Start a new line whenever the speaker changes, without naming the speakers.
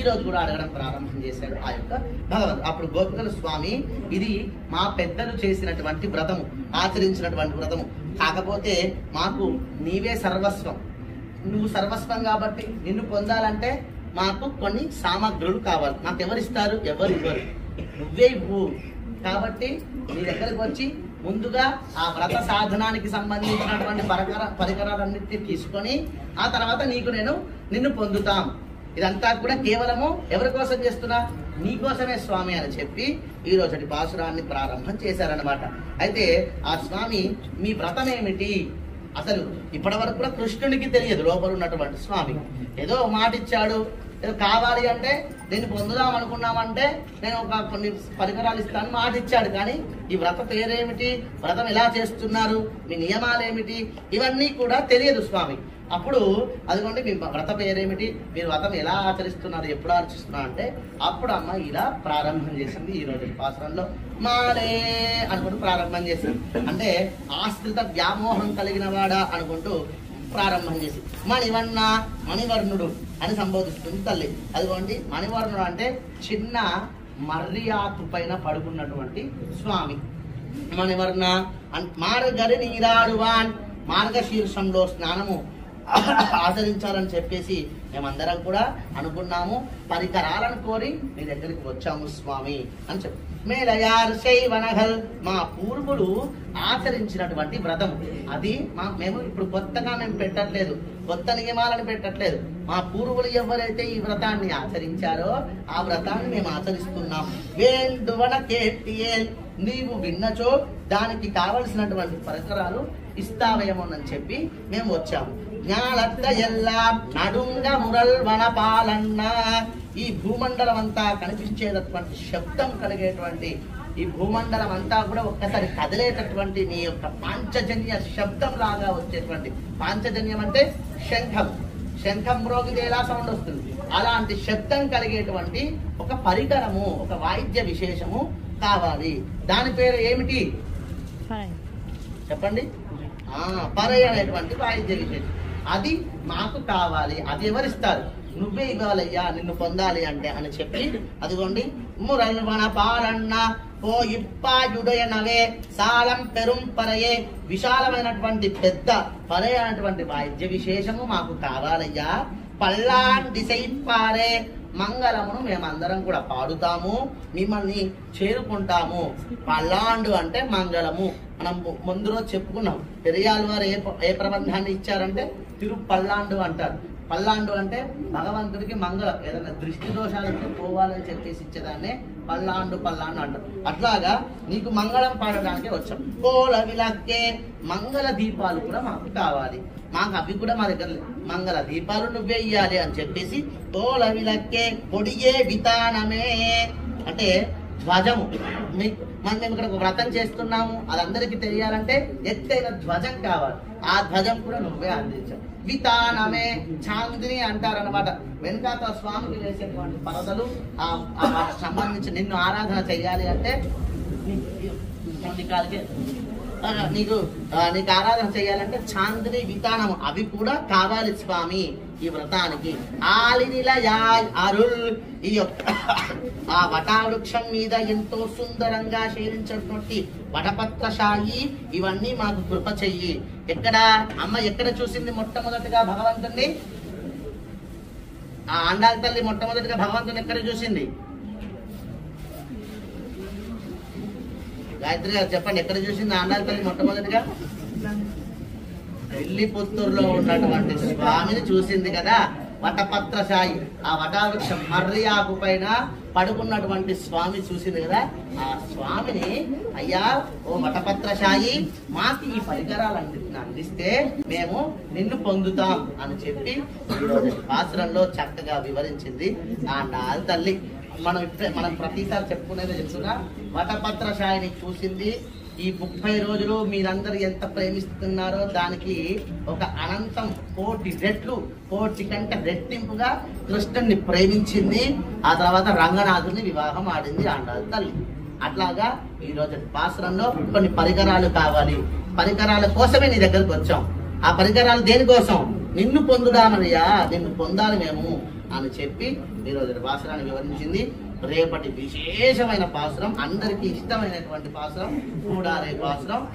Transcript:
రోజు కూడా అడగడం ప్రారంభం చేశాడు ఆ యొక్క భగవంతుడు. అప్పుడు గోపికల స్వామి, ఇది మా పెద్దలు చేసినటువంటి వ్రతము, ఆచరించినటువంటి వ్రతము, కాకపోతే మాకు నీవే సర్వస్వం, నువ్వు సర్వస్వం కాబట్టి నిన్ను పొందాలంటే మాకు కొన్ని సామగ్రులు కావాలి. మాకు ఎవరిస్తారు? ఎవరు ఇవ్వరు, నువ్వే ఇవ్వు. కాబట్టి నీ దగ్గరకు వచ్చి ముందుగా ఆ వ్రత సాధనానికి సంబంధించినటువంటి పరికరాలన్నింటినీ తీసుకొని ఆ తర్వాత నిన్ను పొందుతాం. ఇదంతా కూడా కేవలము ఎవరి కోసం చేస్తున్నా? నీ కోసమే స్వామి అని చెప్పి ఈ రోజుటి పాసురాన్ని ప్రారంభం చేశారనమాట. అయితే ఆ స్వామి, మీ వ్రతం ఏమిటి? అసలు ఇప్పటి వరకు కూడా కృష్ణునికి తెలియదు లోపల ఉన్నటువంటి స్వామి. ఏదో మాట ఇచ్చాడు, ఏదో కావాలి అంటే నేను పొందుదాం అనుకున్నామంటే నేను కొన్ని పరికరాలు ఇస్తాను మాట ఇచ్చాడు. కానీ ఈ వ్రత పేరేమిటి, వ్రతం ఎలా చేస్తున్నారు, మీ నియమాలు ఏమిటి, ఇవన్నీ కూడా తెలియదు స్వామి. అప్పుడు అదిగోండి మీ వ్రత పేరేమిటి, మీరు వ్రతం ఎలా ఆచరిస్తున్నారు, ఎప్పుడు ఆలోచిస్తున్నారు అంటే అప్పుడు అమ్మ ఇలా ప్రారంభం చేసింది. ఈ రోజు పాసురంలో మాలే అనుకుంటూ ప్రారంభం చేసింది. అంటే ఆశ్రిత వ్యామోహం కలిగిన వాడా అనుకుంటూ ప్రారంభం చేసి మణివర్ణుడు అని సంబోధిస్తుంది తల్లి. అదిగోండి మణివర్ణుడు అంటే చిన్న మర్రి ఆకు పైన పడుకున్నటువంటి స్వామి. మణివర్ణ మార్గరి నీరాడువాన్, మార్గశీర్షంలో స్నానము ఆచరించాలని చెప్పేసి మేమందరం కూడా అనుకున్నాము. పరికరాలను కోరి మీ దగ్గరికి వచ్చాము స్వామి అని చెప్పి మేలయార్ శైవనగల్, మా పూర్వులు ఆచరించినటువంటి వ్రతం అది. మేము ఇప్పుడు కొత్తగా మేము పెట్టట్లేదు, కొత్త నియమాలను పెట్టట్లేదు. మా పూర్వులు ఎవరైతే ఈ వ్రతాన్ని ఆచరించారో ఆ వ్రతాన్ని మేము ఆచరిస్తున్నాం. వేండువన కేటియేల్, నీవు విన్నచో దానికి కావలసినటువంటి పరికరాలు ఇస్తావేమోనని చెప్పి మేము వచ్చాము. జ్ఞానత్త ఎల్లా నడుంగ మురల్ వనపాలన్న, ఈ భూమండలం అంతా కనిపించేటటువంటి శబ్దం కలిగేటువంటి ఈ భూమండలం అంతా కూడా ఒక్కసారి కదిలేటటువంటి నీ యొక్క పాంచజన్య శబ్దం లాగా వచ్చేటువంటి, పాంచజన్యం అంటే శంఖం, శంఖం మ్రోగితే ఎలా సౌండ్ వస్తుంది, అలాంటి శబ్దం కలిగేటువంటి ఒక పరికరము, ఒక వాయిద్య విశేషము కావాలి. దాని పేరు ఏమిటి చెప్పండి? పరై అనేటువంటి వాయిద్య విశేషం, అది మాకు కావాలి. అది ఎవరిస్తారు? నువ్వే ఇవ్వాలయ్యా, నిన్ను పొందాలి అంటే అని చెప్పి అదిగోండి మురల్వన పాలన్న ఓ ఇప్పాయుడయనవే సాలం పెరుం పరయే, విశాలమైనటువంటి పెద్ద పరయ అనేటువంటి వాయిద్య విశేషము మాకు కావాలయ్యా. పల్లాన్ దిశైపారే, మంగళమును మేమందరం కూడా పాడుతాము, మిమ్మల్ని చేరుకుంటాము. పల్లాండు అంటే మంగళము. మనం ముందు రోజు చెప్పుకున్నాం, పెరియాల్ వారు ఏ ప్రబంధాన్ని ఇచ్చారంటే తిరుపల్లాండు అంటారు. పల్లాండు అంటే భగవంతుడికి మంగళం, ఏదైనా దృష్టి దోషాలకి పోవాలని చెప్పేసి ఇచ్చేదాన్నే పల్లాండు అంటారు. అట్లాగా నీకు మంగళం పాడడానికి వచ్చాం. కోల విలక్కే, మంగళ దీపాలు కూడా మాకు కావాలి, మాకు అవి కూడా మా దగ్గర మంగళ దీపాలు నువ్వే ఇయ్యాలి అని చెప్పేసి కోల విలక్కే పొడియే వితానమే అంటే ధ్వజము. మనం ఇక్కడ ఒక వ్రతం చేస్తున్నాము, అది అందరికీ తెలియాలంటే ఎత్తైన ధ్వజం కావాలి, ఆ ధ్వజం కూడా నువ్వే అందించావు. వితానమే చాందిని అంటారనమాట. వెనుకాత స్వామికి వేసేటువంటి పరదలు సంబంధించి నిన్ను ఆరాధన చెయ్యాలి అంటే నీకు ఆరాధన చేయాలంటే చాందిని వితానం అవి కూడా కావాలి స్వామి ఈ వ్రతానికి. ఆలినిలయాయ్ అరుల్, ఈ యొక్క ఆ వటావృక్షం మీద ఎంతో సుందరంగా శేరించినటువంటి వటపత్రశాయి, ఇవన్నీ మాకు కృప చెయ్యి. ఎక్కడ అమ్మ ఎక్కడ చూసింది మొట్టమొదటిగా భగవంతుణ్ణి? ఆ ఆండాల తల్లి మొట్టమొదటిగా భగవంతుని ఎక్కడ చూసింది? గాయత్రి గారు చెప్పండి, ఎక్కడ చూసింది ఆండాల తల్లి మొట్టమొదటిగా? పెళ్లిపుత్తూరులో ఉన్నటువంటి స్వామిని చూసింది కదా. వటపత్రశాయి, ఆ వటావృక్షం మర్రి ఆకు పైన పడుకున్నటువంటి స్వామి చూసింది కదా. ఆ స్వామిని అయ్యా ఓ వటపత్రశాయి, మాకు ఈ పరికరాలన్నింటిని అందిస్తే మేము నిన్ను పొందుతాం అని చెప్పి ఈరోజు పాసురంలో చక్కగా వివరించింది ఆ నాల్ తల్లి. మనం ప్రతిసారి చెప్పుకునేది తెలుసుగా, వటపత్రశాయిని చూసింది. ఈ 30 రోజులు మీరందరూ ఎంత ప్రేమిస్తున్నారో దానికి ఒక అనంతం కోటి రెట్లు, కోటి కంటే రెట్టింపుగా కృష్ణుని ప్రేమించింది. ఆ తర్వాత రంగనాథుని వివాహం ఆడింది ఆండాల తల్లి. అట్లాగా ఈ రోజు పాసురంలో కొన్ని పరికరాలు కావాలి, పరికరాల కోసమే నీ దగ్గరకు వచ్చాం. ఆ పరికరాలు దేనికోసం? నిన్ను పొందుదామయ్యా, నిన్ను పొందాలి మేము, అని చెప్పి ఈరోజు పాసురాన్ని వివరించింది. రేపటి విశేషమైన పాసురం, అందరికీ ఇష్టమైనటువంటి పాసురం, కూడారే పాసురం.